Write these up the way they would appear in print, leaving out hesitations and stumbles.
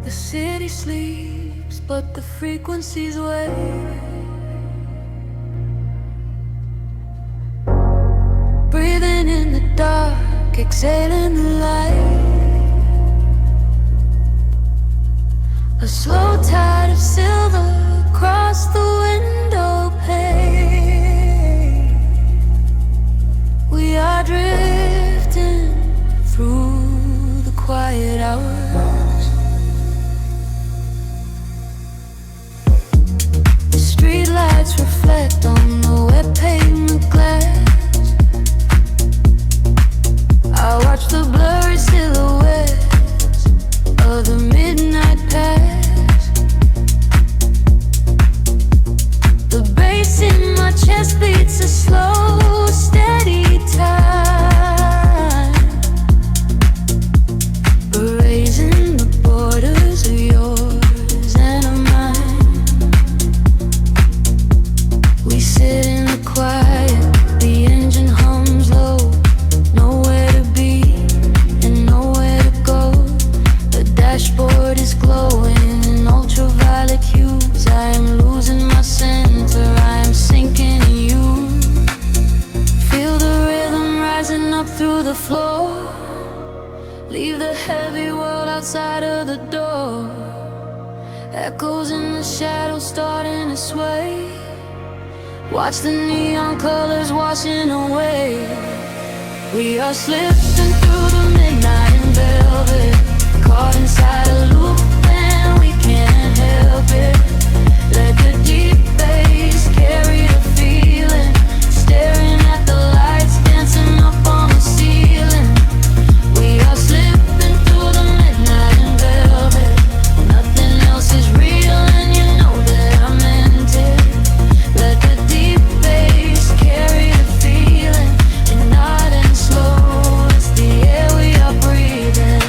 The city sleeps, but the frequencies wake. Breathing in the dark, exhaling the light. A slow tide of silver across the window pane. We are drifting through the quiet hours. The streetlights reflect on the wet pavement glass. I watch the blurry silhouettes of the midnight pass. The bass in my chest beats a slow, steady time, erasing the borders of yours and of mine. We sit in the quiet, the engine hums low. Nowhere to be and nowhere to go. The dashboard is glowing in ultraviolet hues. I am losing my center, I am sinking in you. Feel the rhythm rising up through the floor. Leave the heavy world outside of the door. Echoes in the shadows starting to sway. Watch the neon colors washing away. We are slipping through the midnight in velvet, caught inside a loop and we can't help it. Let the deep bass carry the feeling, staring at the lights dancing up on the ceiling. We are slipping through the midnight in velvet. Nothing else is real and you know that I meant it. Let the deep bass carry the feeling, and not and slow. It's the air we are breathing.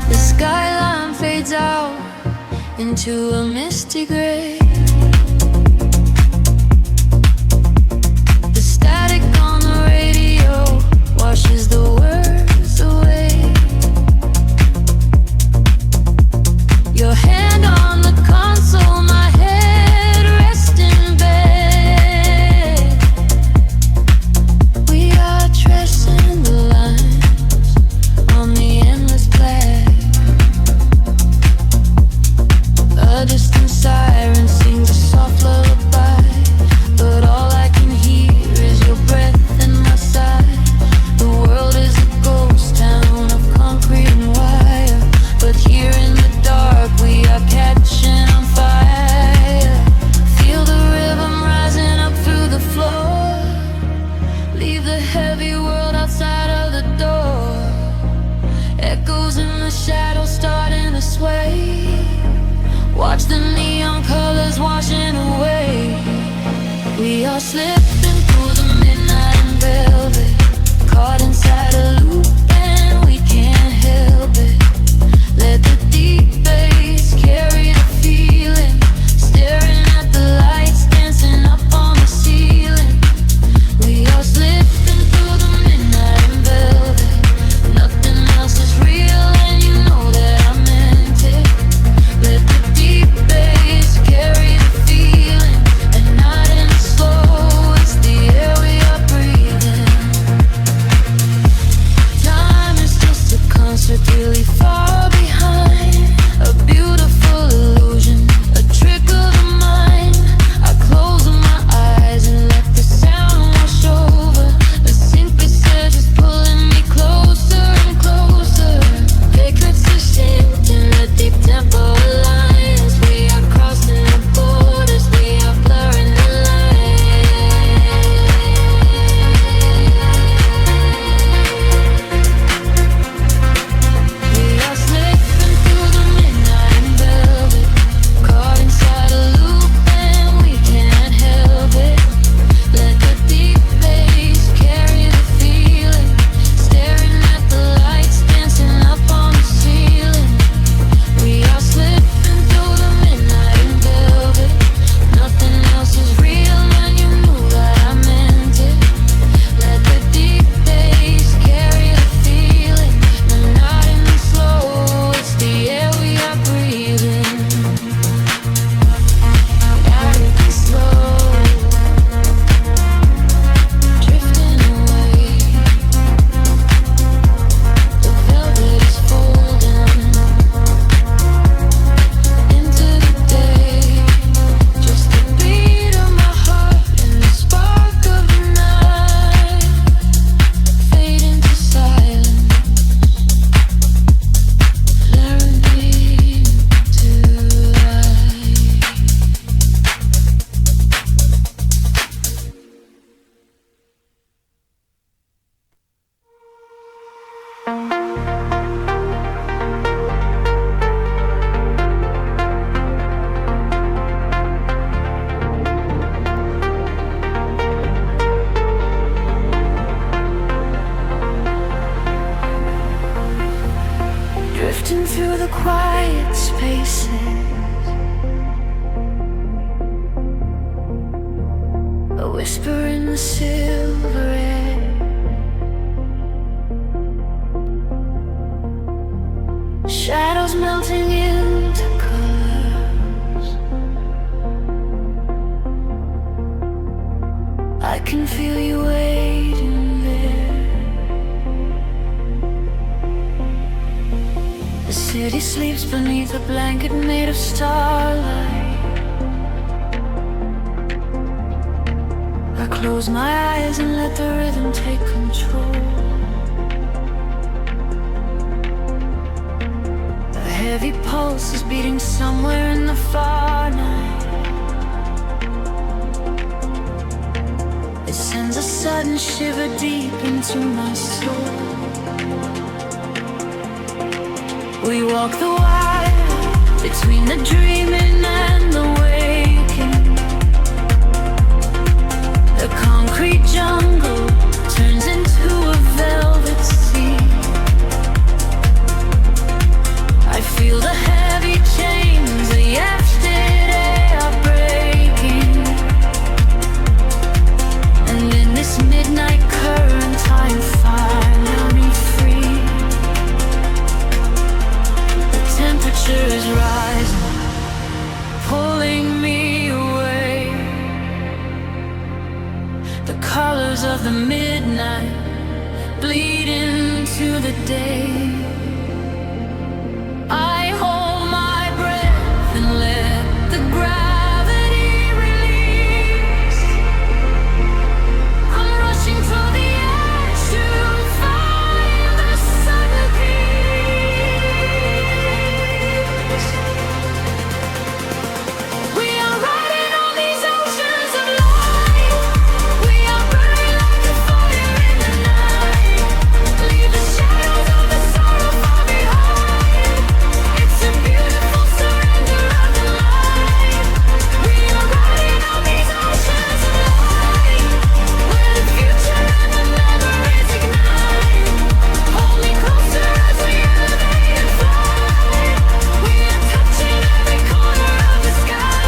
The skyline fades out into a misty gray. The static on the radio washes the words away. Your hand on the console, my head rests in bed. We are tracing the lines on the endless black. A distant siren sings a soft lullaby, but all I can hear is your breath in my side. The world is a ghost town of concrete and wire, but here in the dark we are catching on fire. Feel the rhythm rising up through the floor. Leave the heavy world outside of the door. Echoes in the shadows starting to sway. Watch the neon colors washing away. We are slipping through the midnight in velvet, caught inside a loop and we can't help it. Let the deep bass carry the feeling, staring at the lights dancing up on the ceiling. We are slipping through the midnight in velvet. Nothing else is real and you know that I meant it. Let the deep bass carry the feeling, and not in slow. city sleeps beneath a blanket made of starlight. I close my eyes and let the rhythm take control. A heavy pulse is beating somewhere in the far night. It sends a sudden shiver deep into my soul. We walk the wire between the dreaming and the waking. The concrete jungle turns into a velvet sea. I feel the heavy chains, the yesterday are breaking. And in this midnight current I'm finally free. Temperature is rising, pulling me away. The colors of the midnight bleed into the day. I hold my breath and let the gravity release. I'm rushing to the edge to find the sudden peace. We are riding on these oceans of light. We are burning like a fire in the night. Leave the shadows of the sorrow far behind. It's a beautiful surrender of the light. We are riding on these oceans of light, where the future and the memories ignite. Hold me closer as we elevate and fly. We are touching every corner of the sky.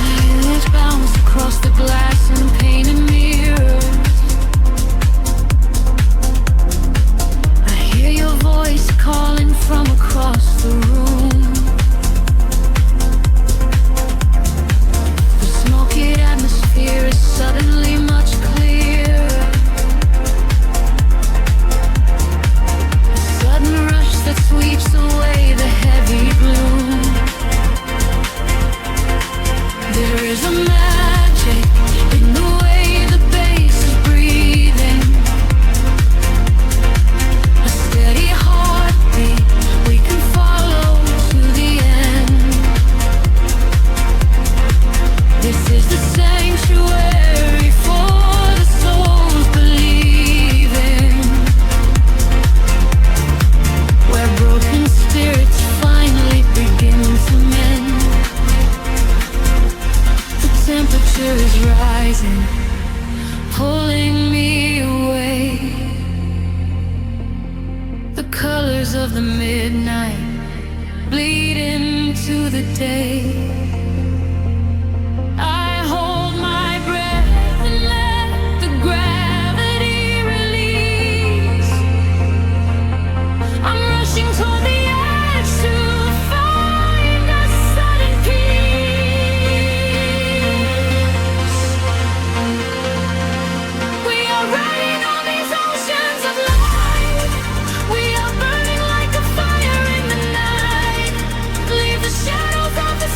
Eyelids bounce across the glass and painted mirrors. I hear your voice calling from across the room. The smoky atmosphere is suddenly much clearer. A sudden rush that sweeps away the heavy gloom. There is a magic in the way the bass is breathing. A steady heartbeat we can follow to the end. This is the sanctuary for the souls believing, where broken spirits finally begin to mend. The temperature is rising, pulling me away. The colors of the midnight bleed into the day. I hold my breath and let the gravity release. I'm rushing toward the edge to find a sudden peace. We are riding on these oceans of light. We are burning like a fire in the night. Leave the shadows of the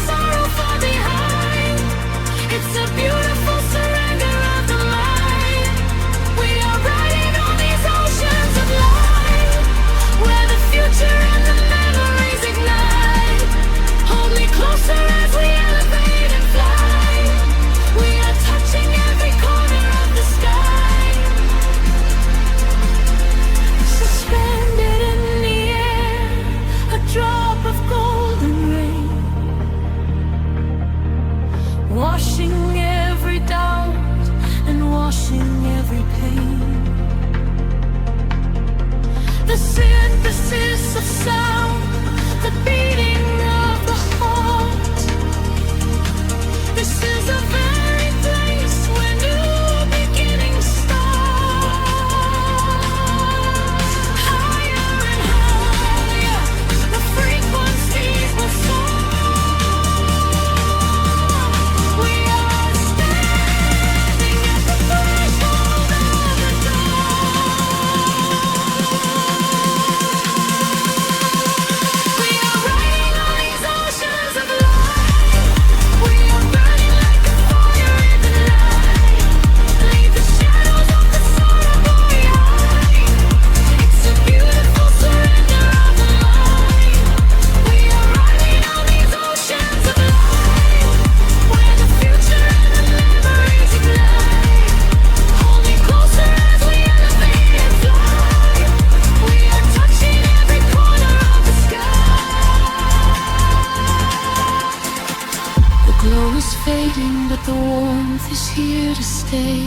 stay.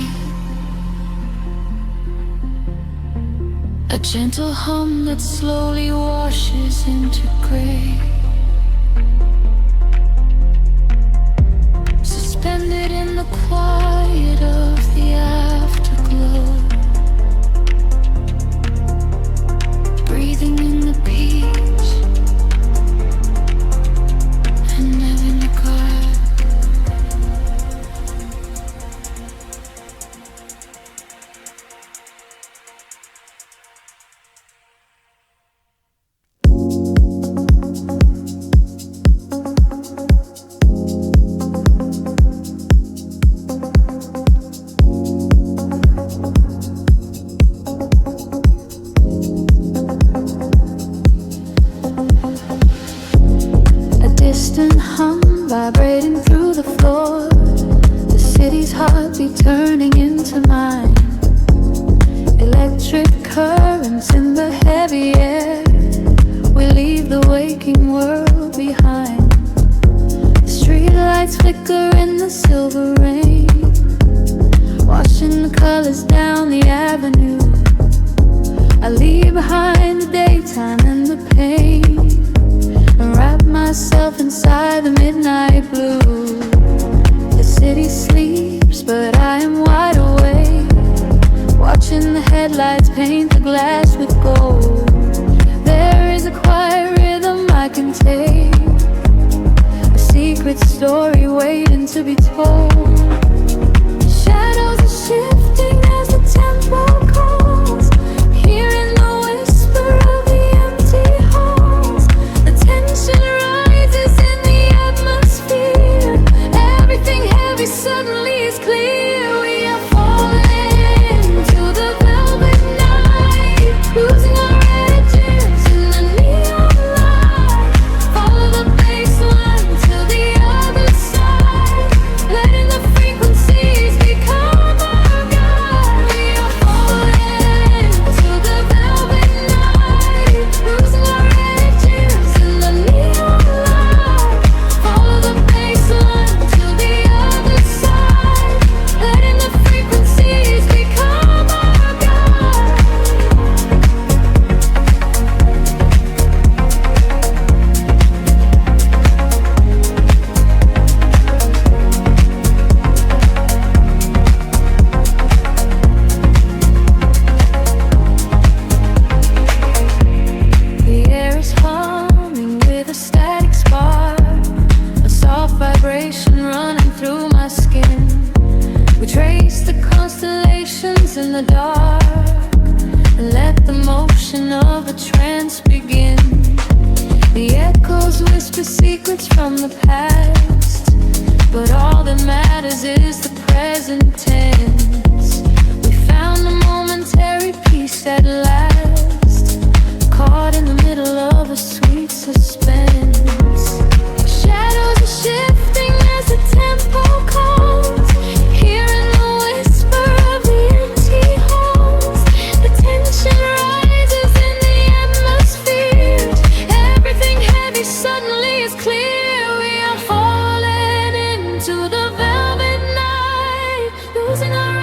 A gentle hum that slowly washes into gray. Suspended in the quiet of the afterglow. Breathing in the peace and never neglect. Distant hum vibrating through the floor. The city's heartbeat turning into mine. Electric currents in the heavy air. We leave the waking world behind. The street lights flicker in the silver rain, washing the colors down the avenue. I leave behind the daytime and the pain, and wrap myself inside the midnight blue. The city sleeps, but I am wide awake, watching the headlights paint the glass with gold. There is a quiet rhythm I can take, a secret story waiting to be told. Shadows are shifting as the tempo calls, hearing the whisper of the empty halls. The tension rises in the atmosphere. Everything heavy suddenly is clear. We are falling to the velvet night, losing our edges in the neon light. Follow the bassline to the other side, letting the frequencies become our guide. We are falling to the velvet night, losing our edges in the neon light. Follow the bassline to the other side, letting the frequencies become our guide. The air is humming with a static spark, a soft vibration running through my skin. We trace the constellations in the dark and let the motion of a trance begin. The echoes whisper secrets from the past, but all that matters is the present tense. We found a momentary peace at last, caught in the middle of a sweet suspense. Shadows are shifting as the tempo calls, hearing the whisper of the empty halls. The tension rises in the atmosphere. Everything heavy suddenly is clear. We are falling into the velvet night, losing our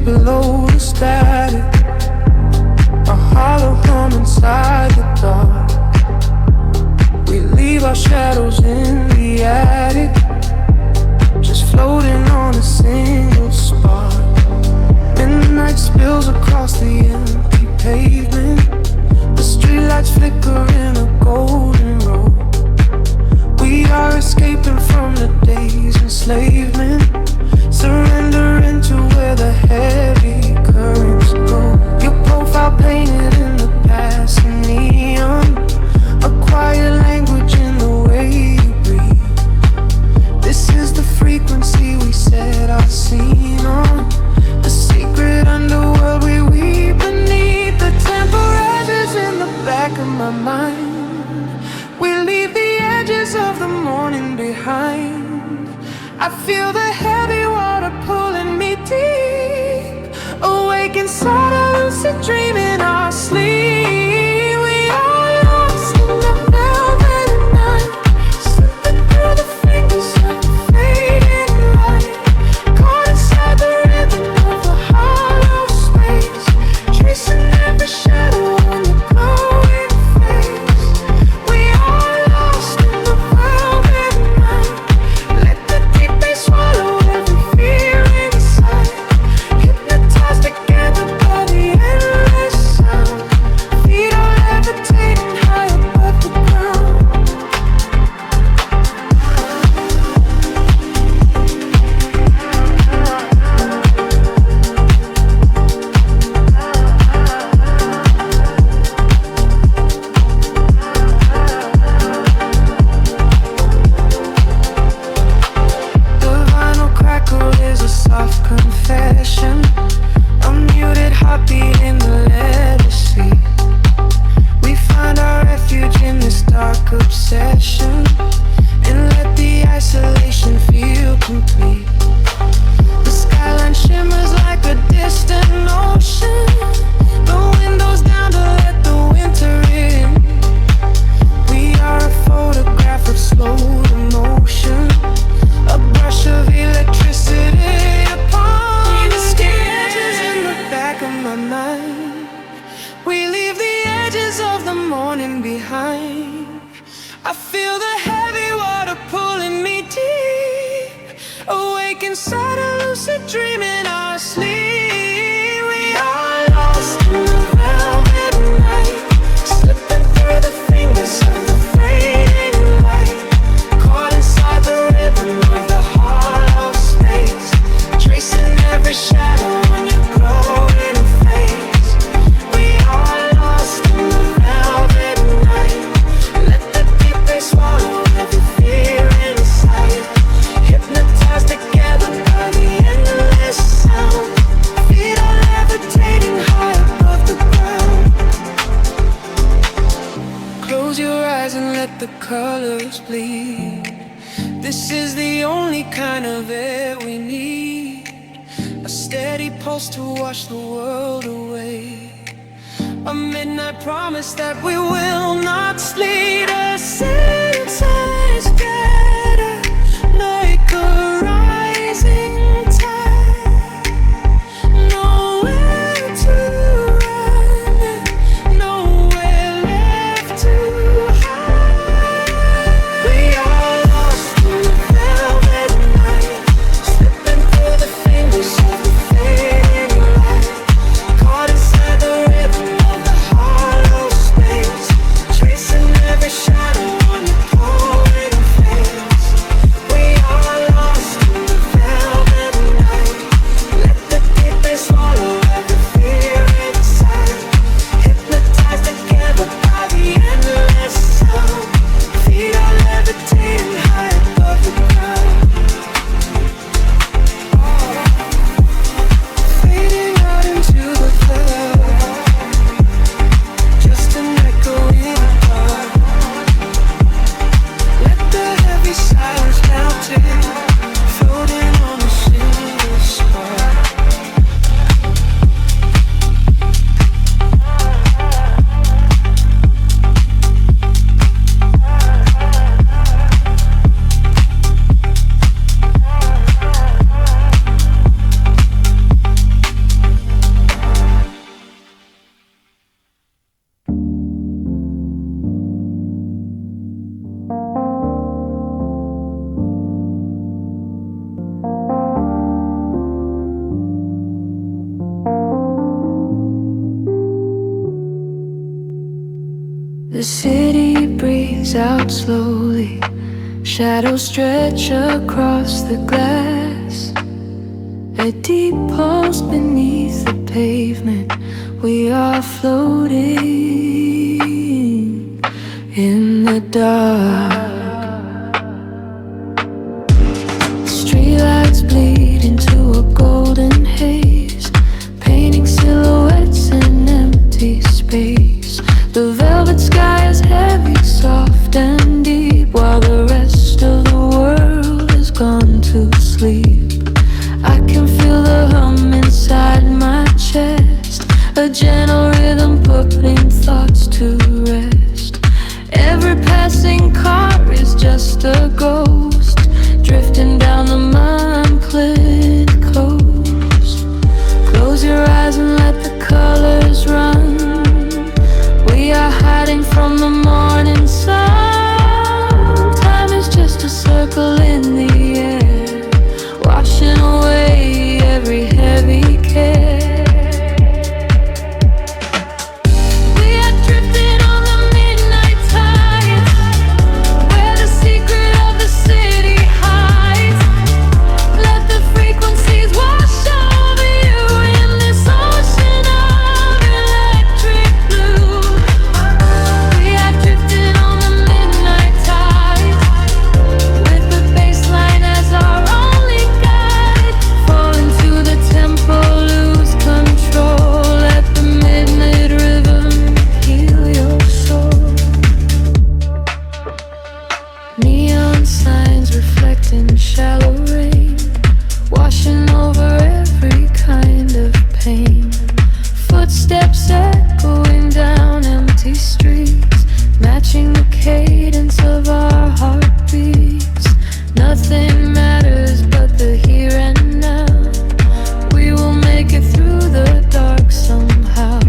below the static, a hollow hum inside the dark. We leave our shadows in the attic, just floating on a single spark. Midnight spills across the empty pavement, the streetlights flicker in a golden row. We are escaping from the day's enslavement, surrendering to where the heavy currents go. Your profile painted in the passing neon, a quiet language in the way you breathe. This is the frequency we set our scene on, the secret underworld we weave beneath. The temperatures in the back of my mind, we leave the edges of the morning behind. I feel the heavy water pulling me deep, awake inside a lucid dream in our sleep. We are lost in the velvet night, slipping through the fingers of the fading light, caught inside the rhythm of the hollow space, tracing every shadow on your glowing face. We are lost in the velvet night, let the deep bass swallow every fear inside, hypnotized together by the endless sound. Feet are levitating high above the ground. The vinyl crackle is a soft confession, a muted heartbeat in the leather seat. We find our refuge in this dark obsession, and let the isolation feel complete. The skyline shimmers like a distant ocean, the windows down to let the winter in. We are a photograph of slow emotion, a brush of electricity upon the skin. In the back of my mind, we leave the edges of the morning behind. I feel the heavy water pulling me deep, awake inside a lucid dream in our sleep. We are lost in the velvet night, slipping through the fingers of the fading light, caught inside the rhythm of the hollow space, tracing every shadow on your glowing face. We are lost in the velvet night, let the deep bass swallow every fear inside, hypnotized together by the endless sound. Feet are levitating high above the ground. Close your eyes and let the colors bleed. This is the only kind of air we need, a steady pulse to wash the world away, a midnight promise that we will not sleep. A synths gather like a rising tide, nowhere to run, nowhere left to hide. We are lost in the velvet night, slipping through the fingers of the fading light, caught inside the rhythm of the hollow space, tracing every shadow on your pole. The city breathes out slowly, shadows stretch across the glass. A deep pulse beneath the pavement, we are floating in the dark. Streetlights bleed into a golden haze, painting silhouettes in empty space. The velvet sky is heavy, soft and deep, while the rest of the world has gone to sleep. I can feel the hum inside my chest, a gentle rhythm putting thoughts to rest. Every passing car is just a ghost, drifting down the mountain coast. Close your eyes and let the colors run. We are hiding from the morning sun. Time is just a circle in the air, washing away every heavy care. We are drifting on the midnight tide, where the secret of the city hides. Let the frequencies wash over you in this ocean of electric blue. We are drifting on the midnight tide, with the bassline as our only guide. Fall into the tempo, lose control. Let the midnight rhythm heal your soul. Neon signs reflecting shallow rain, washing over every kind of pain. Footsteps echoing down empty streets, matching the cadence of our heartbeats. Nothing matters but the here and now. We will make it through the dark somehow.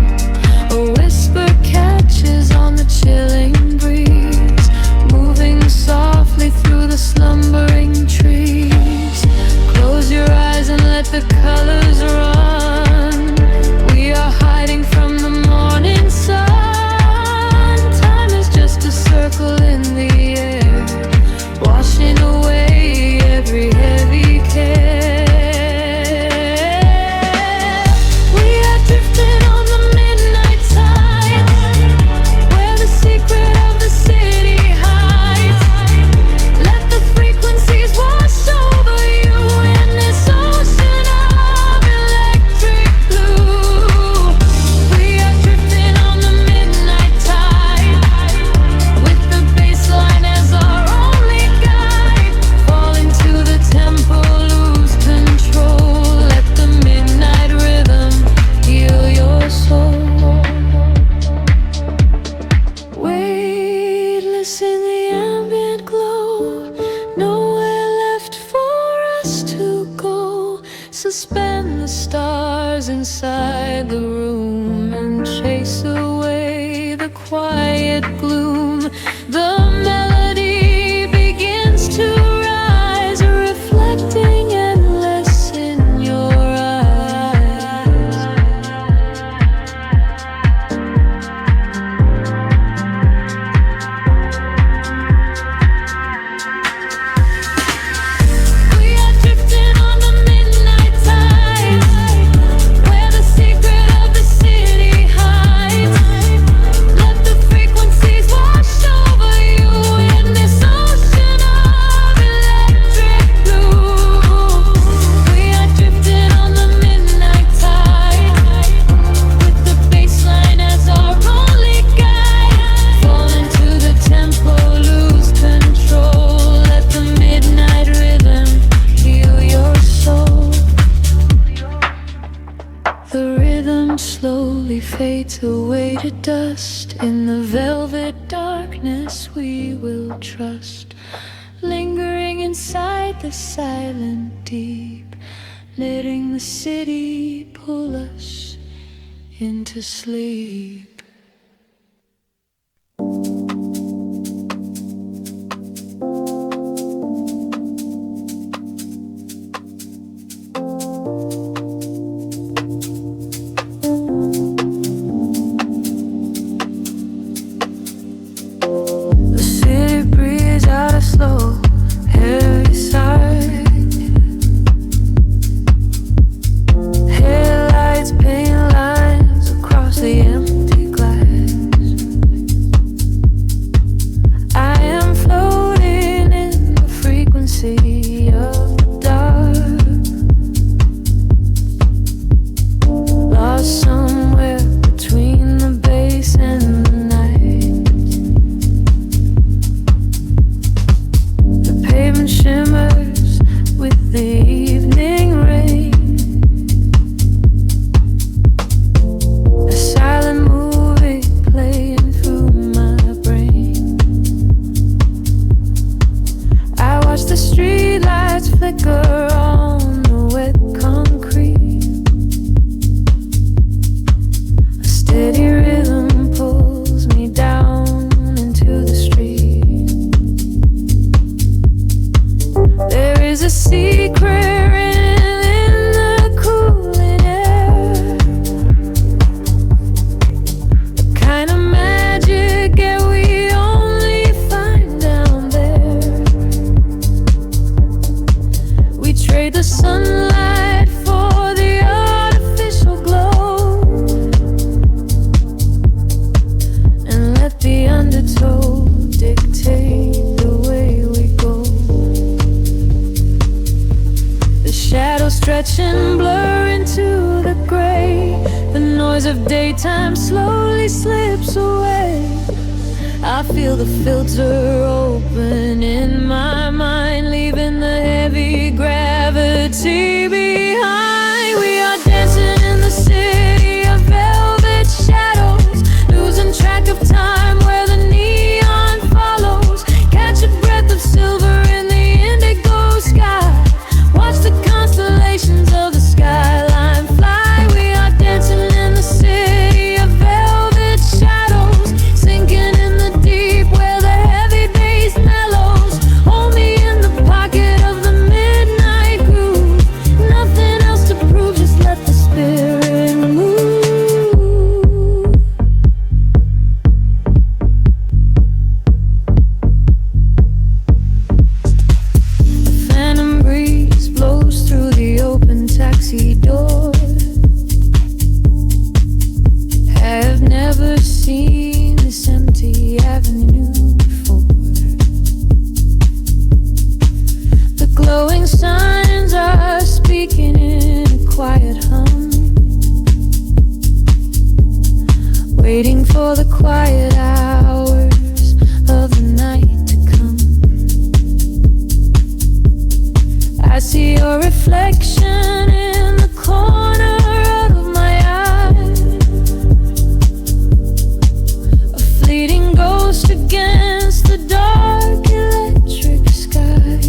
A whisper catches on the chilling breeze, moving softly through the slumbering trees. Close your eyes and let the colors run. We are hiding from the morning sun. Time is just a circle in the air, washing away every heavy care. We are drifting on the midnight tide, where the secret of the city hides. Let the frequencies wash over you in this ocean of electric blue. We are drifting on the midnight tide, with the bassline as our only guide. Fall into the tempo, lose control. Let the midnight rhythm heal your soul. Weightless in the ambient glow, nowhere left for us to go. Suspend the stars inside the room and chase away the quiet gloom. The melody begins to rise, reflecting endless in your eyes. We are drifting on the midnight tide, where the secret of the city hides. Let the frequencies wash over you in this ocean of electric blue. We are drifting on the midnight tide, with the bassline as our only guide. Fall into the tempo, lose control. Let the midnight rhythm heal your soul. The rhythm slowly fades away to dust. In the velvet darkness we will trust, lingering inside the silent deep, letting the city pull us into sleep. the streetlights flicker on the wet concrete. A steady rhythm pulls me down into the street. There is a secret in the cooling air, the kind of magic that we only find down there. We trade the sunlight for the artificial glow, and let the undertow dictate the way we go. The shadows stretch and blur into the gray. The noise of daytime slowly slips away. I feel the filter open in my mind, leaving the heavy gravity behind. We are dancing in the city of velvet shadows, losing track of time where the neon follows. Catch a breath of silver in the indigo sky. Watch the constellations of the skyline fly. We are dancing in the city of velvet shadows, sinking in the deep where the heavy bass mellows. Hold me in the pocket of the midnight groove. Nothing else to prove, just let the spirit move. The phantom breeze blows through the open taxi door. Have never seen this empty avenue before. The glowing signs are speaking in a quiet hum, waiting for the quiet hours of the night to come. I see your reflection in the corner of my eye, a fleeting ghost against the dark electric sky.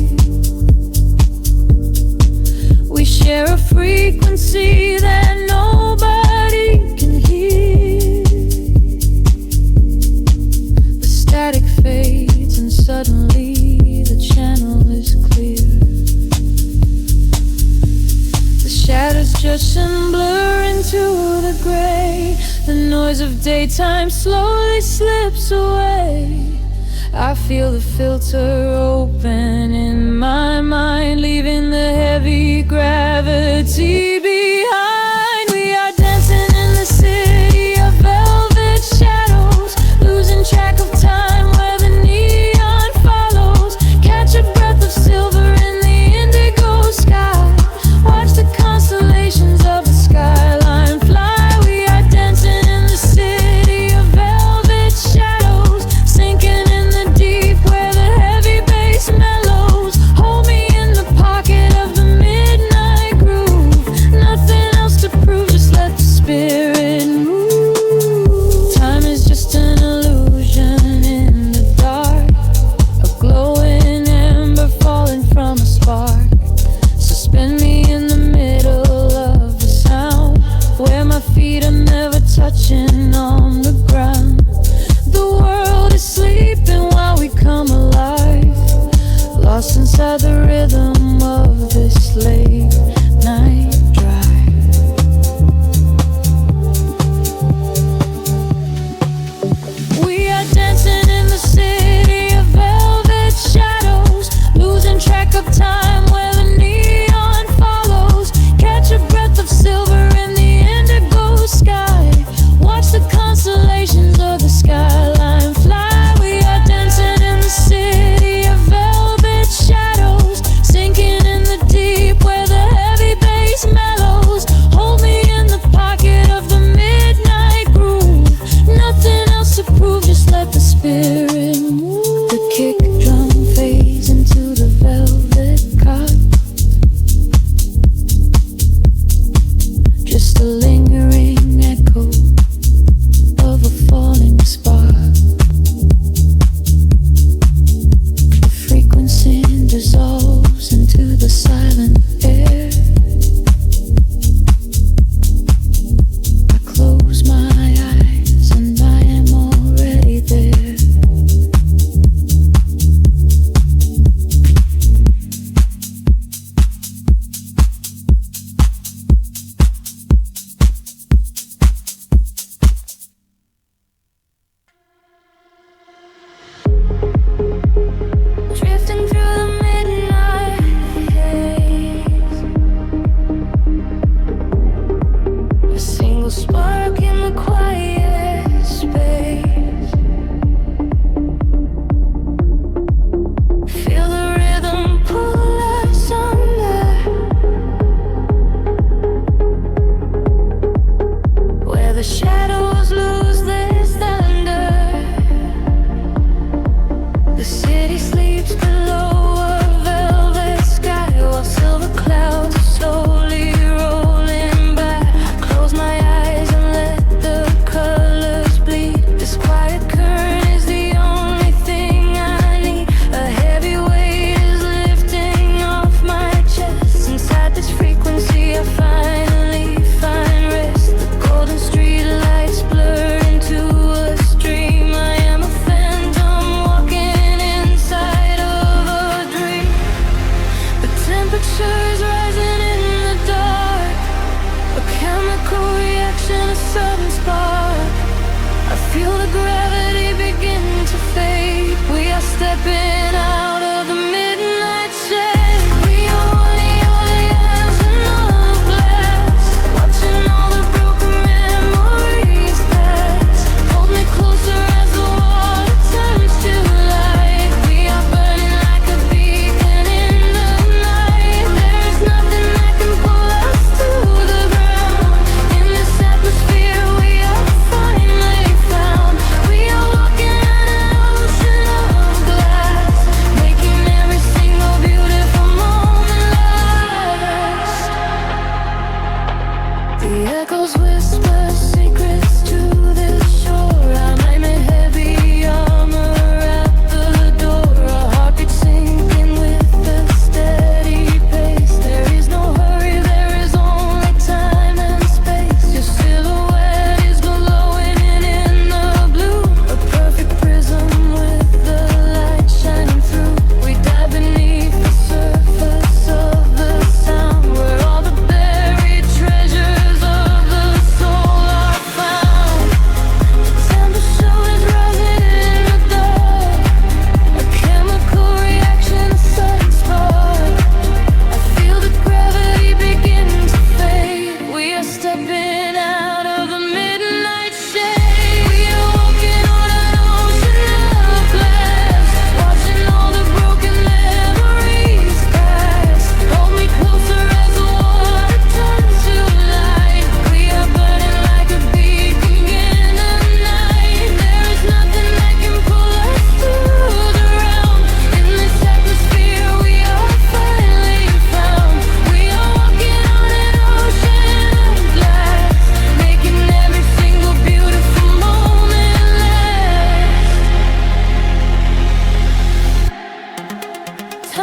We share a frequency that nobody can hear. The static fades and suddenly the channel is clear. The shadows just and blur into the gray. The noise of daytime slowly slips away. I feel the filter open in my mind, leaving the heavy gravity behind. We are dancing in the city of velvet shadows, losing track of time where the neon follows. Catch a breath of silver in the indigo sky. Watch the constellations of the skyline fly. We are dancing in the city of velvet shadows, sinking in the deep where the heavy bass mellows. Hold me in the pocket of the midnight groove. Nothing else to prove, just let the spirit move. Time is just an illusion in the dark, a glowing ember falling from a spark. Suspend me in the middle of the sound, where my feet are never touching on the ground. The world is sleeping while we come alive, lost inside the rhythm of this late night drive. We are dancing in the city of velvet shadows, losing track of time where the neon follows. Catch a breath of silver in the indigo sky. Watch the constellations of the skyline fly. We are dancing in the city of velvet shadows, sinking in the deep where the heavy bass mellows. Hold me in the pocket of the midnight groove. Nothing else to prove, just let the spirit move. The kick drum fades into the velvet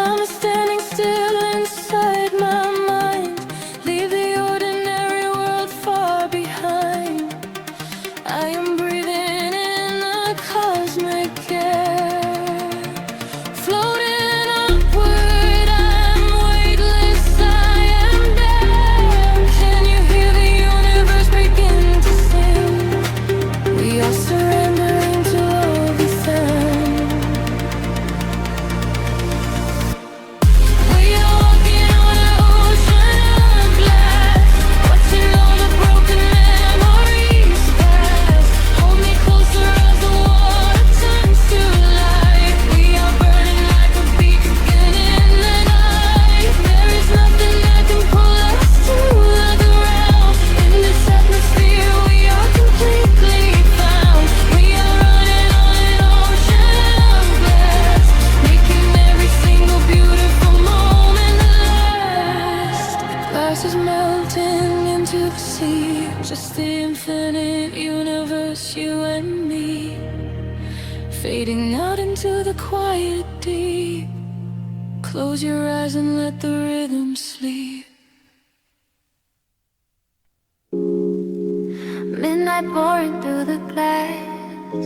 Time is standing still inside my mind. Leave the ordinary world far behind. I am breathing in the cosmic air, floating upward, I'm weightless, I am there. Can you hear the universe begin to sing? We are surrendering to all within. We are walking on an ocean of glass, watching all the broken memories pass. Hold me closer as the water turns to light. We are burning like a beacon in the night. There is nothing that can pull us to the ground. In this atmosphere we are completely found. We are running on an ocean of glass, making every single beautiful moment last. Glass is melting into the sea, just the infinite universe, you and me, fading out into the quiet deep. Close your eyes and let the rhythm sleep. Midnight pouring through the glass,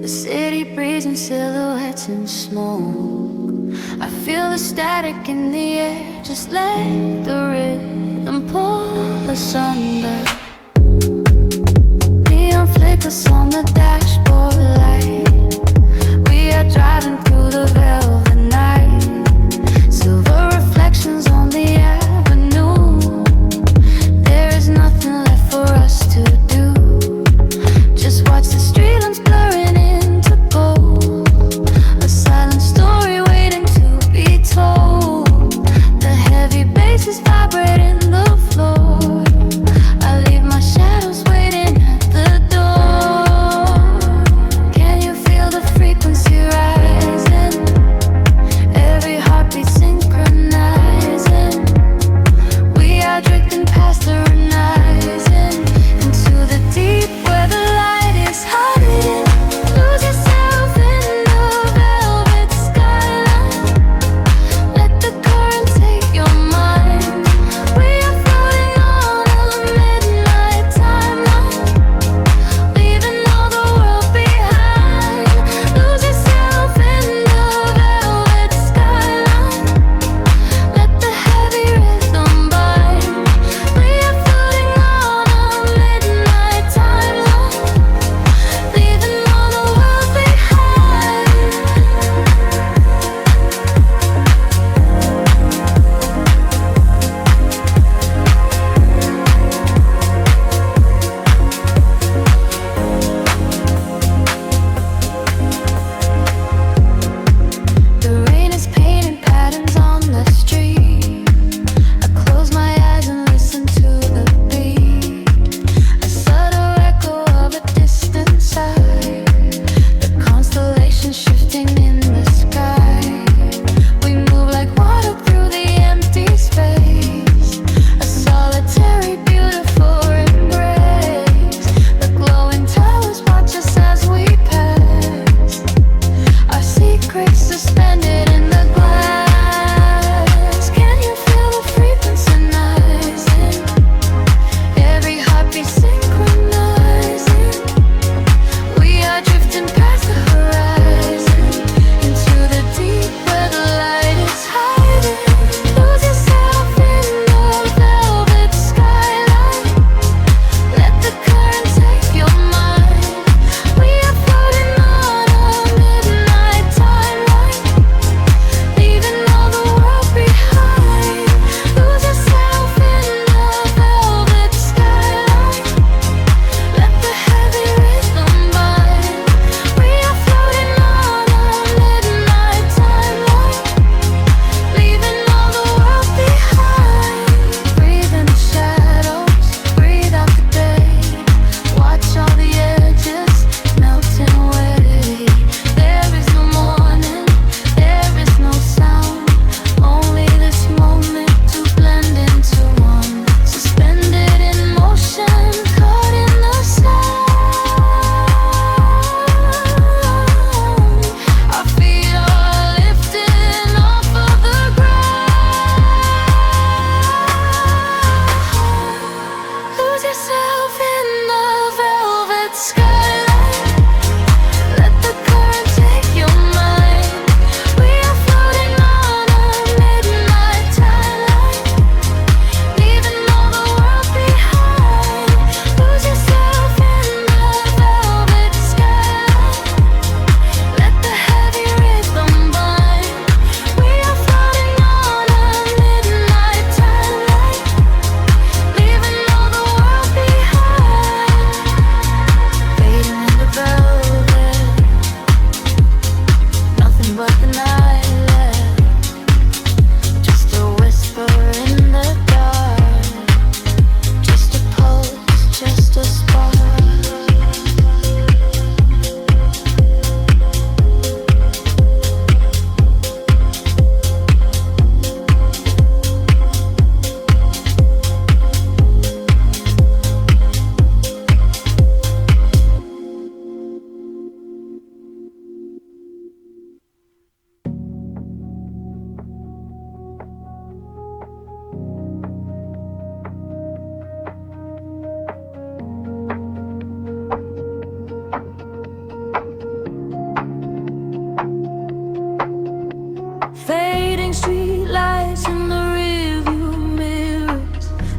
the city breezing silhouettes and smoke. I feel the static in the air, just let the rhythm pull us under. Neon flickers on the dashboard light. We are driving through the velvet night. Silver reflections on the avenue. There is nothing left for us to do. Just watch the streetlamps blurring into gold. A silent story waiting to be told. The heavy bass is vibrating the floor. I leave my shadows waiting at the door. Can you feel the frequency rise?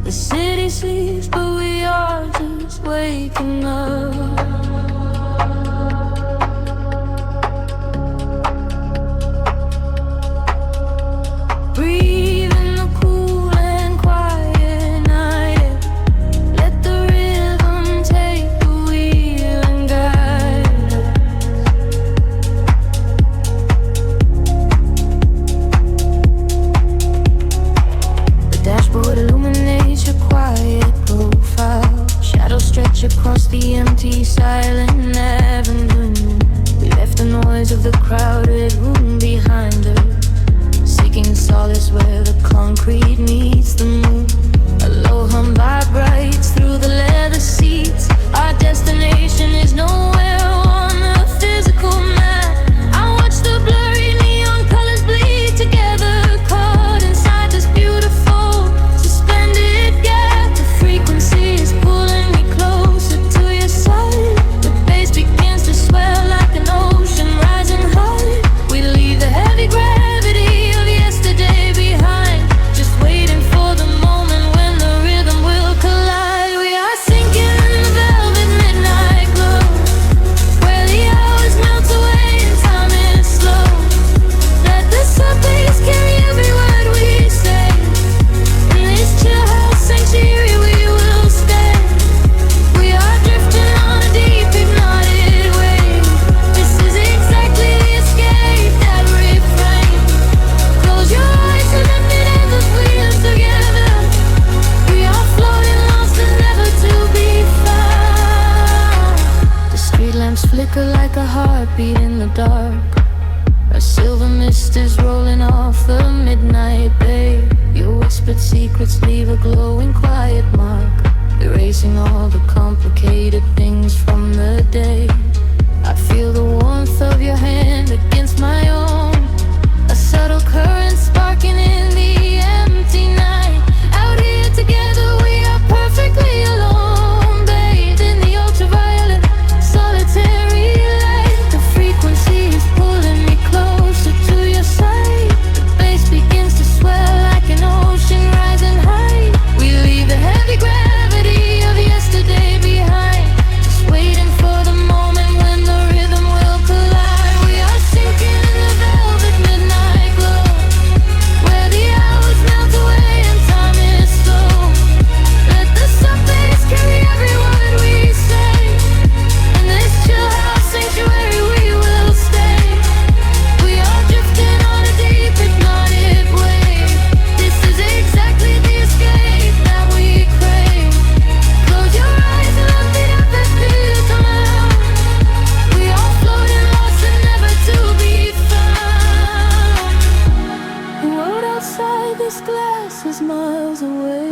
The city sleeps, but we are just waking up. Breathe in the cool and quiet night air. Let the rhythm take the wheel and guide us. The dashboard illuminates your quiet profile. Shadows stretch across the empty, silent avenue. We left the noise of the crowded room behind us, seeking solace where the concrete meets the moon. A low hum vibrates through the leather seats. Our destination is nowhere on the physical map. I watch the blurry neon colors bleed together, caught inside this beautiful suspended gap. The frequency is pulling me closer to your side. The bass begins to swell like an ocean rising high. We leave the heavy gravity of yesterday behind, just waiting for the moment when the rhythm will collide. We are sinking in the velvet midnight glow, where the hours melt away and time is slow. Let the subways carry every word we say. In this chill house sanctuary we will stay. We are drifting on a deep hypnotic wave. This is exactly the escape that refrain. Close your eyes and let me never feel together. We are floating lost and never to be found. The street lamps flicker like a heartbeat in the dark. A silver mist is rolling off the midnight bay. Your whispered secrets leave a glowing quiet mark, erasing all the complicated things from the day. I feel the warmth of your hand against my own, a subtle current sparking in the empty night. Out here together we are perfectly alone, bathed in the ultraviolet solitary light. The frequency is pulling me closer to your side. The bass begins to swell like an ocean rising high. We leave the heavy gravity of yesterday behind, just waiting for the moment when the rhythm will collide. We are sinking in the velvet midnight glow, where the hours melt away and time is slow. Let the subways carry every word we say. In this chill house sanctuary we will stay. We are drifting on a deep hypnotic wave. This is exactly the escape that we crave. Close your eyes and let me up that feel come out. We are floating lost and never to be found. The world outside this glass is miles away.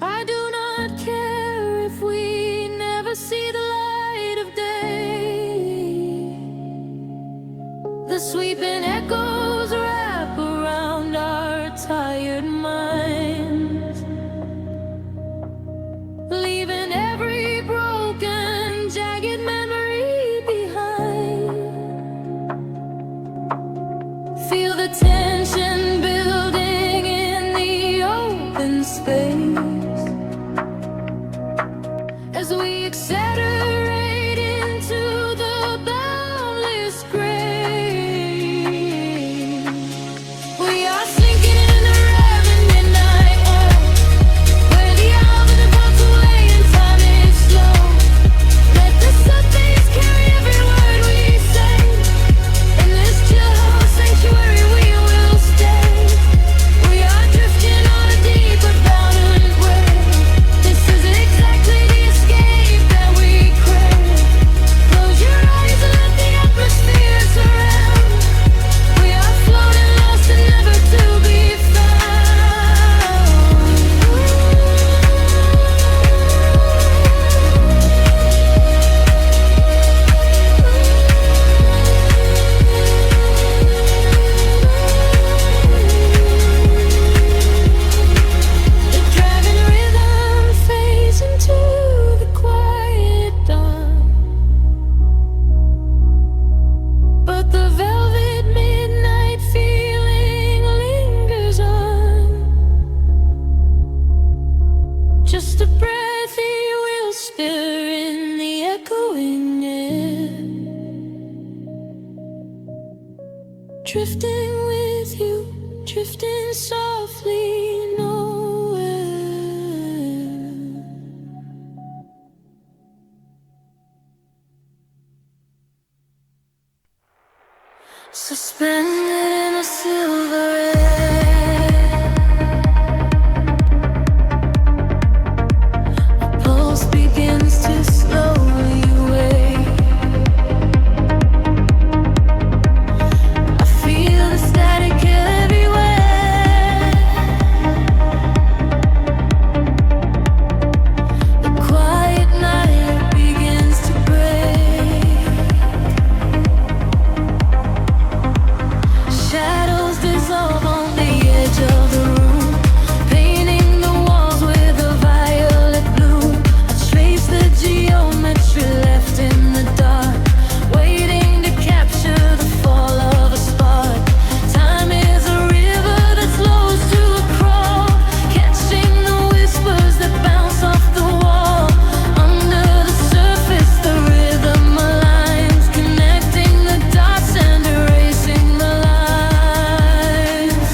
I do not care if we never see the light of day. The sweeping echoes wrap around our tired minds, leaving every broken, jagged memory behind. Feel the tension building in the open space as we accelerate into the boundless grave. We are sinking in the raven midnight air, where the hours are about to away and time is slow. Let the subways carry every word we say. In this chill house sanctuary we will stay. We are drifting on a deep but boundless wave. This is exactly the escape that Drifting with you, drifting softly nowhere. Suspended in a silver air, the pulse begins to slowly wake. I feel the static everywhere. The quiet night begins to break. Shadows dissolve on the edge of the room, painting the walls with a violet bloom. I trace the geometry left in the dark, waiting to capture the fall of a spark. Time is a river that slows to a crawl, catching the whispers that bounce off the wall. Under the surface, the rhythm aligns, connecting the dots and erasing the lines.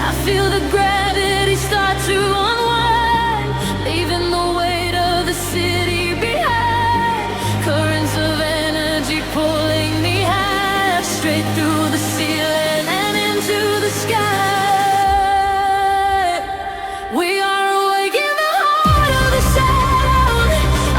I feel the gravity start to unwind, leaving the weight of the city behind. Currents of energy pulling me high, straight through the ceiling and into the sky. We are awake in the heart of the sound.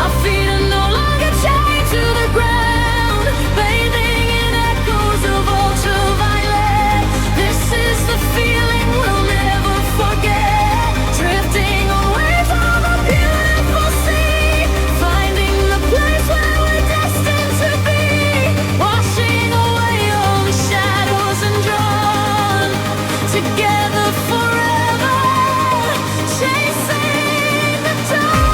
Our feet are no longer chained to the ground, bathing in echoes of ultraviolet. This is the feeling we'll never forget. Drifting away from a beautiful sea, finding the place where we're destined to be. Washing away all the shadows and drawn together forever, chasing the dawn.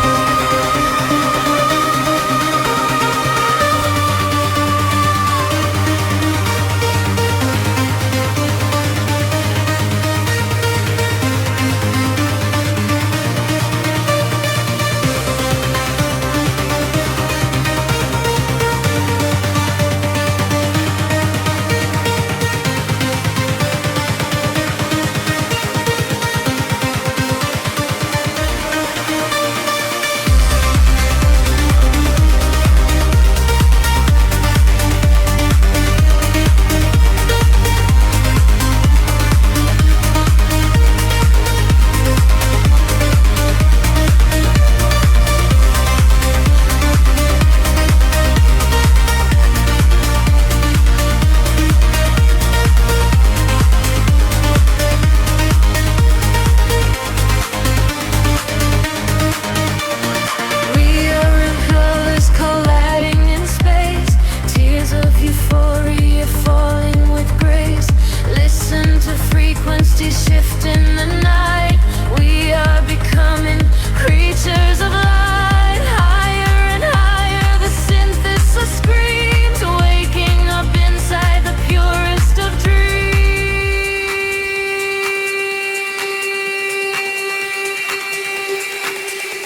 We are in colors colliding in space, tears of euphoria falling with grace. Listen to frequencies shift in the night. We are becoming creatures of light. Higher and higher, the synthesis screams, waking up inside the purest of dreams.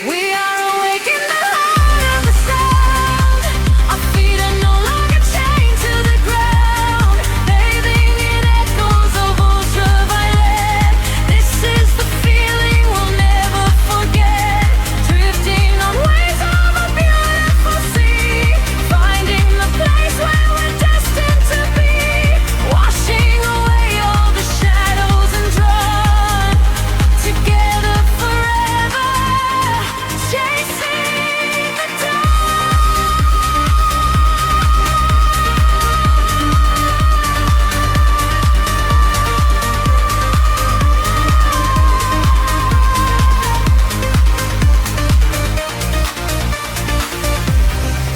We are awake in the heart of the sound. Our feet are no longer chained to the ground, bathing in echoes of ultraviolet. This is the feeling we'll never forget. Drifting on waves of a beautiful sea, finding the place where we're destined to be. Washing away all the shadows and drawn together forever, chasing the dawn.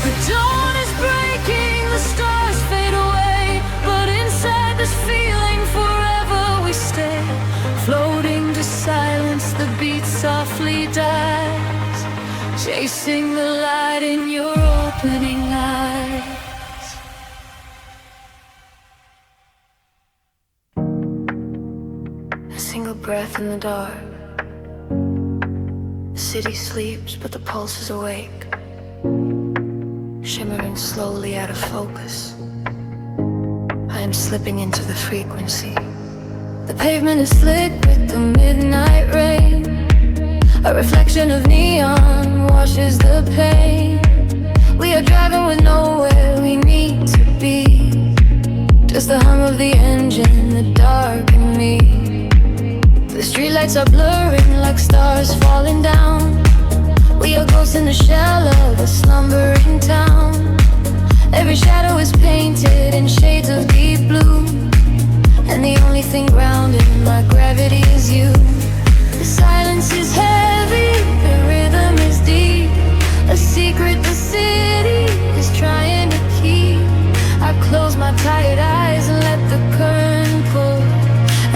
The dawn is breaking, the stars fade away, but inside this feeling forever we stay. Floating to silence, the beat softly dies, chasing the light in your opening eyes. A single breath in the dark. The city sleeps, but the pulse is awake, shimmering slowly out of focus. I I'm slipping into the frequency. The pavement is slick with the midnight rain. A reflection of neon washes the pain. We are driving with nowhere we need to be. Just the hum of the engine, the dark and me. The streetlights are blurring like stars falling down. We are ghosts in the shell of a slumbering town. Every shadow is painted in shades of deep blue, and the only thing grounded my gravity is you. The silence is heavy, the rhythm is deep. A secret the city is trying to keep. I close my tired eyes and let the current pull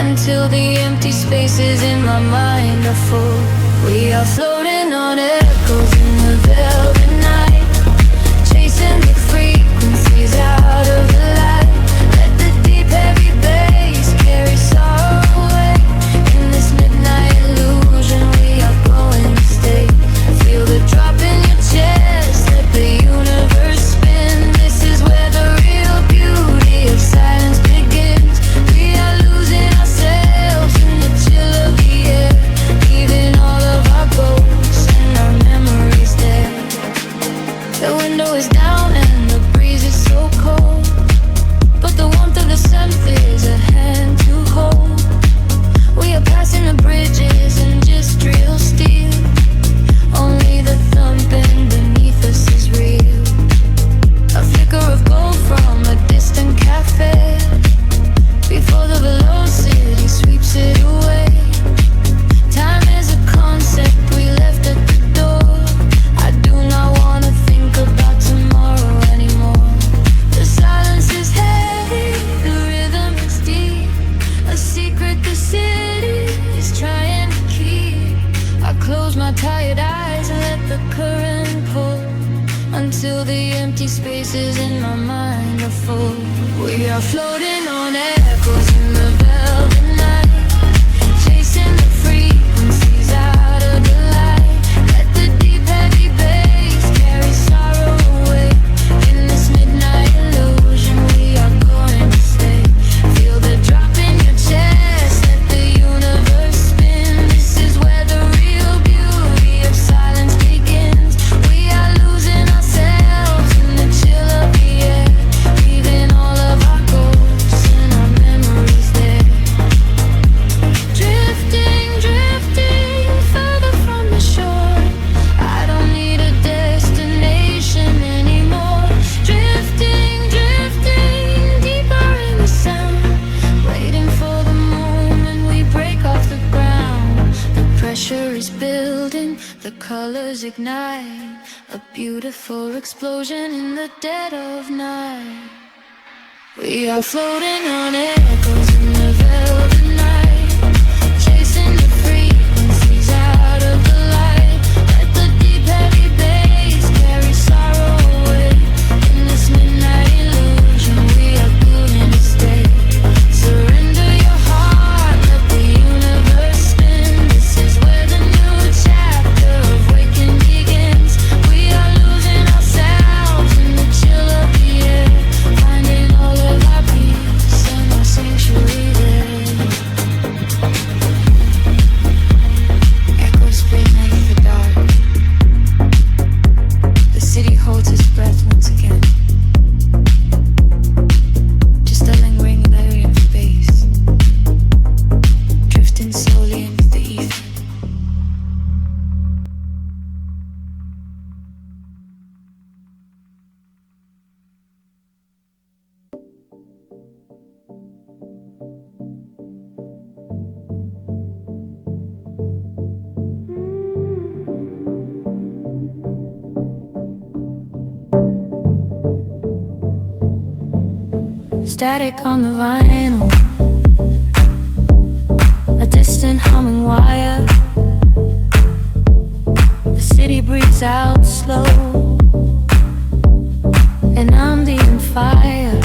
until the empty spaces in my mind are full. We are floating on echoes in the velvet night, chasing the frequencies out of the light. Let the deep heavy bass carry sorrow away. In this midnight illusion we are going to stay. Feel the drop in your chest, let the universe spin. This is where the real beauty of silence begins. We are losing ourselves in the chill of the air, leaving all of our ghosts and our memories there. The window is down and the breeze is so cold, but the warmth of the synth is a hand to hold. We are passing the bridges and just real steel. Only the thumping beneath us is real. A flicker of gold from a distant cafe before the velocity sweeps it away. Time is a concept we left at the door. I do not want to think about tomorrow anymore. The silence is heavy, the rhythm is deep. A secret the city is trying to keep. I close my tired eyes and let the current pull until the empty spaces in my mind are full. We are floating on echoes in the velvet night, chasing the frequencies out of the light. Let the deep heavy bass carry sorrow away. In this midnight illusion we are going to stay. Feel the drop in your chest, let the universe spin. This is where the real beauty of silence begins. We are losing ourselves in the chill of the air, leaving all of our ghosts and our memories there. Drifting, drifting further from the shore. I don't need a destination anymore. Drifting, drifting deeper in the sound, waiting for the moment we break off the ground. The pressure is building, the colors ignite, a beautiful explosion in the dead of night. We are floating on echoes in the velvet night, chasing the frequencies out of the light. Let the deep heavy bass carry sorrow away. In this midnight illusion we are going to stay. Surrender your heart, let the universe spin. This is where the new chapter of waking begins. We are losing ourselves in the chill of the air, finding all of our peace and our sanctuary there. Echoes split beneath the dark. The city holds its breath once again. Just a lingering layer of bass, drifting slowly into the ether. Static on the vinyl, a distant humming wire. The city breathes out slow, an ambient fire.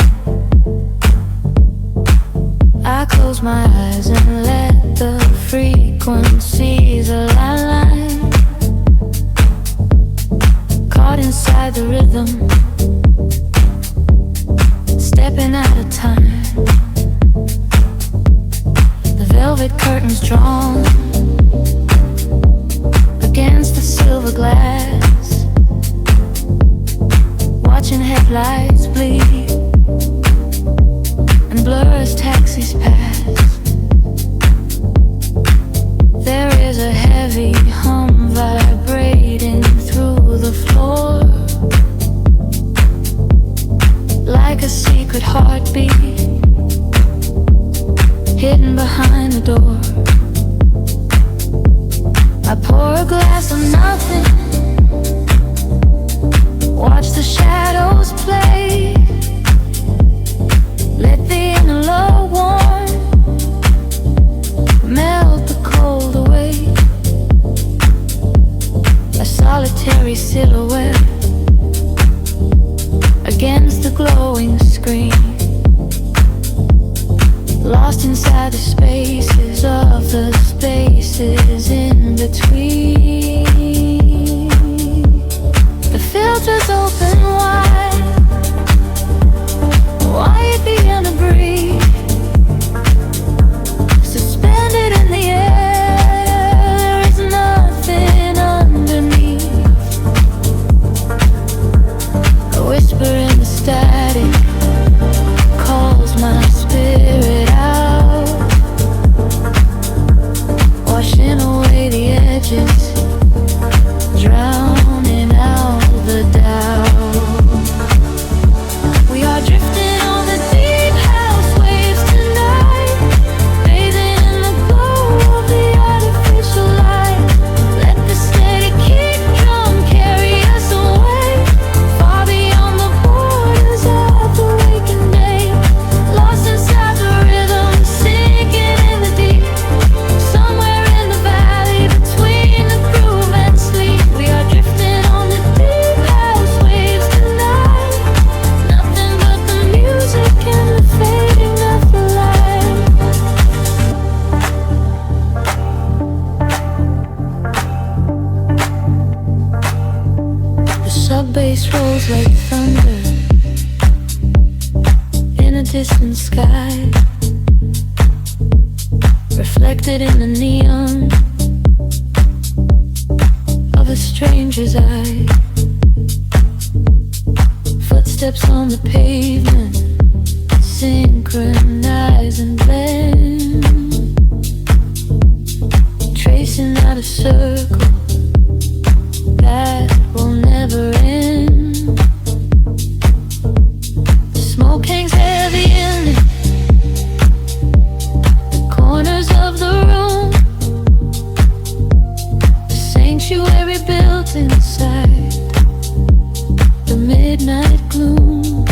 I close my eyes and let the frequencies align. Caught inside the rhythm, stepping out of time. hidden behind the door. I pour a glass of nothing, watch the shadows play, let the inner love warm, melt the cold away. A solitary silhouette against the glowing screen, lost inside the spaces of the spaces in between. The filters open wide, wide beyond a breeze, suspended in the air, there is nothing underneath. A whisper in the static calls my spirit out, washing away the edges, drowning out the doubt. We are drifting on the deep house waves tonight, bathing in the glow of the artificial light. Let the steady kick drum carry us away, far beyond the borders of the waking day. Lost inside the rhythm, sinking in the deep, somewhere in the valley between the groove and sleep. We are drifting on the deep house waves tonight, nothing but the music and the fading of the light. The sub-bass rolls like thunder in a distant sky, reflected in the neon of a stranger's eye. Footsteps on the pavement synchronize and blend, tracing out a circle that will never end. The smoke hangs heavy in the corners of the room, the sanctuary built inside the midnight gloom.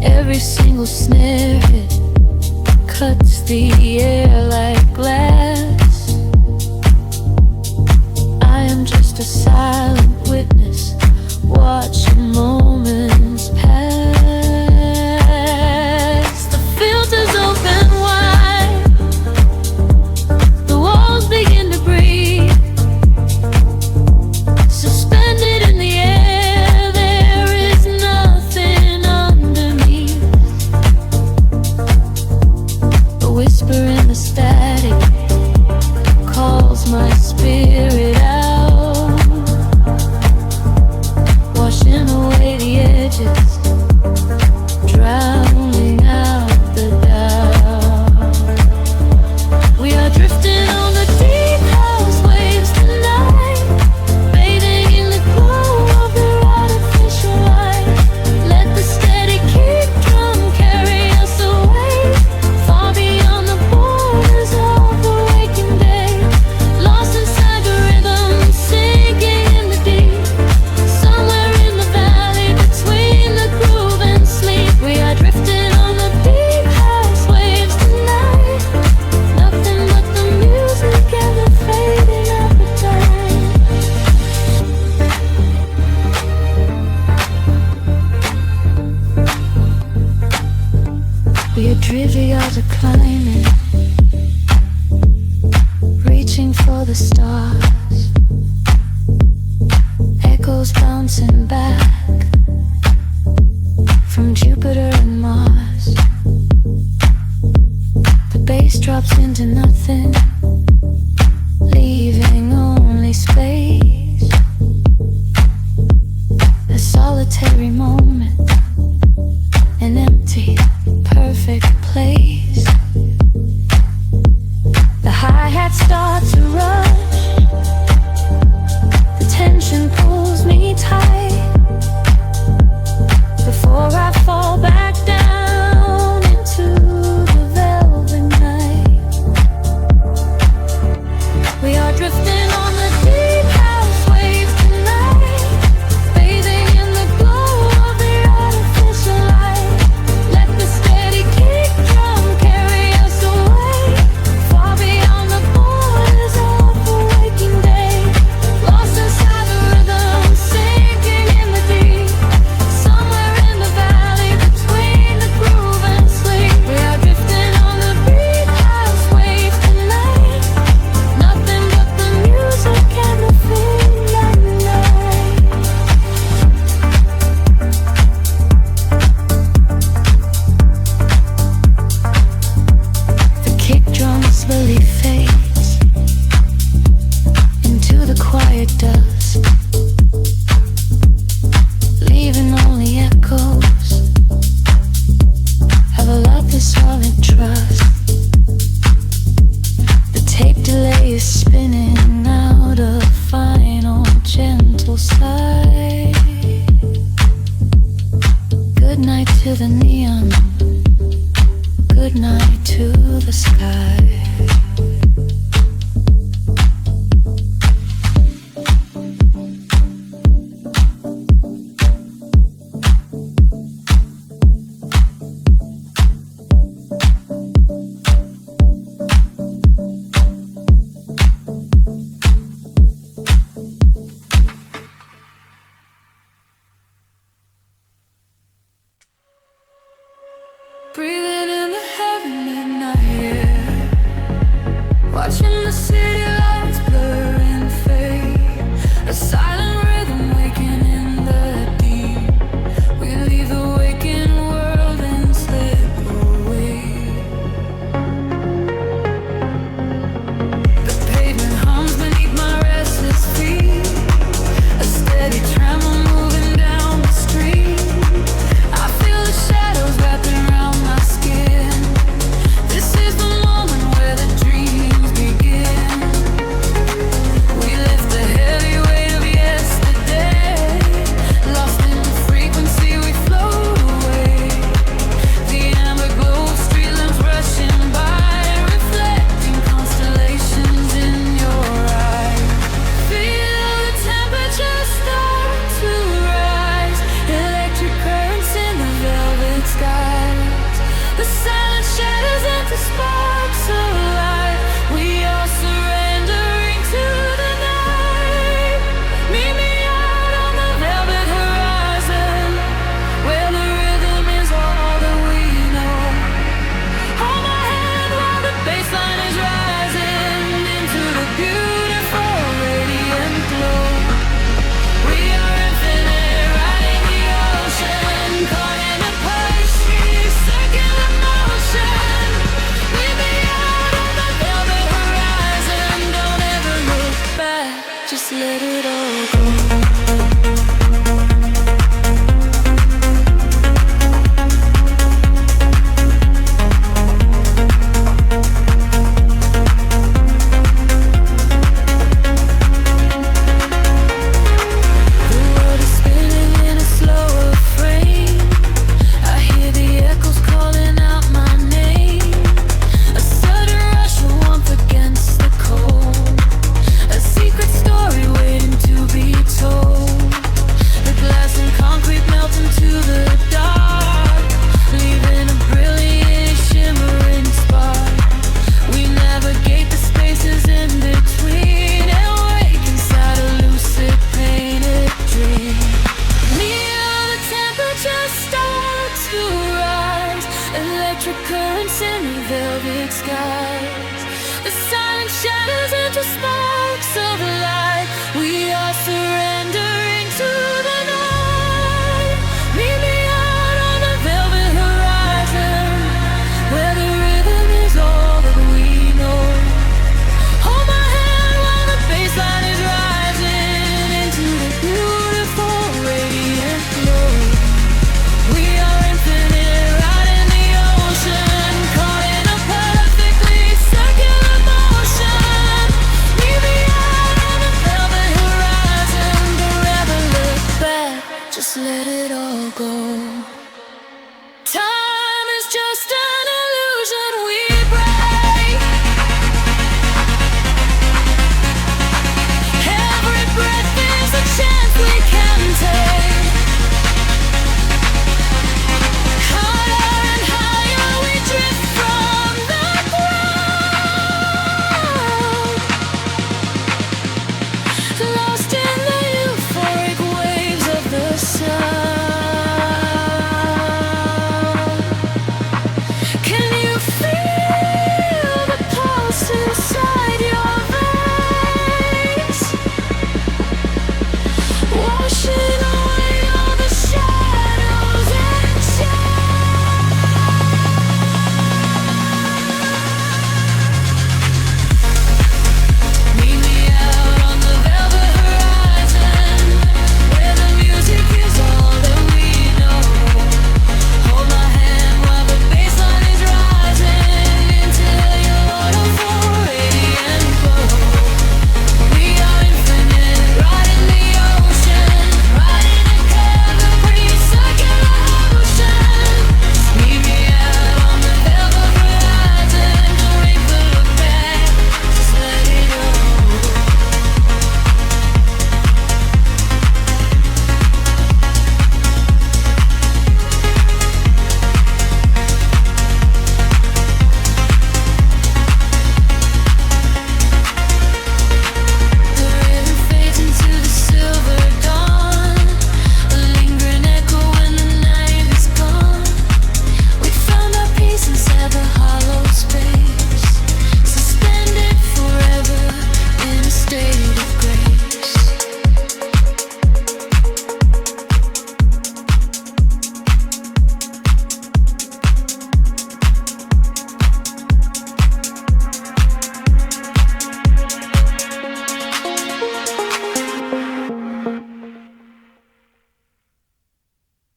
Every single snare hit cuts the air like glass. I am just a silent witness, watching moments pass. The filters open wide, the walls begin to breathe, suspended in the air, there is nothing underneath. A whisper in the static calls my spirit out, washing away the edges, drowning out the doubt. We are drifting on the deep house waves tonight, bathing in the glow of their artificial light. Let the steady kick drum carry us away, far beyond the borders of the waking day. Lost inside the rhythm, sinking in the deep, somewhere in the valley between the groove and sleep. We are drifting on the deep house waves tonight, nothing but the music and the fading of the time. We are trivial declining, reaching for the stars, echoes bouncing back from Jupiter and Mars. The bass drops into nothing, leaving only space. A solitary moment, an empty, perfect place. The hi-hat starts to rush, the tension pulls me tight, before I fall back down into solid trust. The tape delay is spinning out a final gentle sigh. Good night to the neon. Good night to the sky. Breathing in the heavenly night air, watching the city lights blur and fade. A silent rhythm waking in the deep. We leave the waking world and slip away. The pavement hums beneath my restless feet. A steady tremor moving down the street. I feel the shadows wrapping around my skin. This is the moment where the dreams begin. We lift the heavy weight of yesterday. Lost in the frequency, we float away. The amber glow of street lamps rushing by, reflecting constellations in your eyes. Feel the temperature start to rise. Electric currents in the velvet skies. The silent shadows into sparks of light. We are surrendering to the night. Meet me out on the velvet horizon, where the rhythm is all that we know. Hold my hand while the bassline is rising into the beautiful radiant glow. We are infinite, riding the ocean, caught in a pushing circular motion. Meet me out on the velvet horizon. Don't ever look back, just let it all go. The world is spinning in a slower frame. I hear the echoes calling out my name. A sudden rush of warmth against the cold. A secret story waiting to be told. The glass and concrete melt into the dark, leaving a brilliant shimmering spark. We navigate the spaces in between and wake inside a lucid painted dream. Neon, the temperature start to rise. Electric currents in the velvet skies. The silent shadows into sparks.